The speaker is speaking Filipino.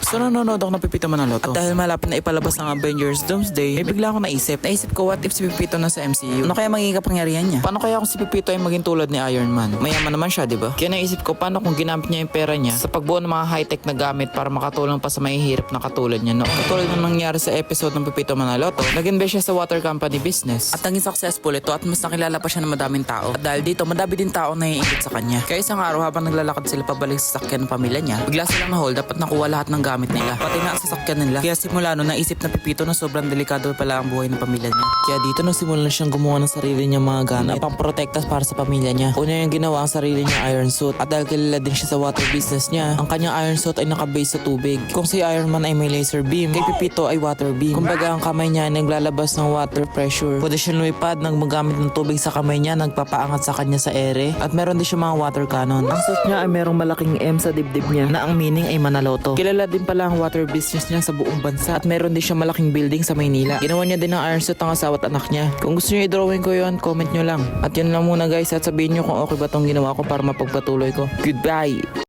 So nanonood ako ng Pipito Manaloto. At dahil malapit na ipalabas ang Avengers Doomsday, may bigla ako naisip ko what if si Pipito na sa MCU? Ano kaya magiging kapangyarihan niya? Paano kaya kung si Pipito ay maging tulad ni Iron Man? Mayaman naman siya, di ba? Kaya naisip ko paano kung ginamit niya yung pera niya sa pagbuo ng mga high-tech na gamit para makatulong pa sa mahihirap na katulad niya noon. Katulad ng nangyari sa episode ng Pipito Manaloto, nag-invest siya sa water company business. At naging successful ito at mas nakilala pa siya ng madaming tao. At dahil dito, madami din tao na naiingit sa kanya. Kaya isang araw habang naglalakad sila pabalik sa sasakyan ng pamilya niya, bigla silang na-hold up at nakuha lahat ng gamit nila. Pati na ang sasakyan nila. Kaya simula no, naisip na Pipito na sobrang delikado pala ang buhay ng pamilya niya. Kaya dito nagsimula na siyang gumawa ng sarili niya mga gamit na pang-protektas para sa pamilya niya. Una yung ginawa ang sarili niya iron suit. At dahil kilala din siya sa water business niya, ang kanyang iron suit ay nakabase sa tubig. Kung si Iron Man ay may laser beam, kay Pipito ay water beam. Kumbaga ang kamay niya ay naglalabas ng water pressure. Pwede siya lumipad nang magamit ng tubig sa kamay niya, nagpapaangat sa kanya sa ere. At meron din siya mga water cannon. Ang suit niya ay merong malaking M sa dibdib niya na ang meaning ay Manaloto. Kilala din pala ang water business niya sa buong bansa at meron din siya malaking building sa Maynila. Ginawa niya din ng iron suit ang asawa at anak niya. Kung gusto niyo i-drawing ko yon, comment nyo lang. At yun lang muna guys at sabihin nyo kung okay ba tong ginawa ko para mapagpatuloy ko. Goodbye!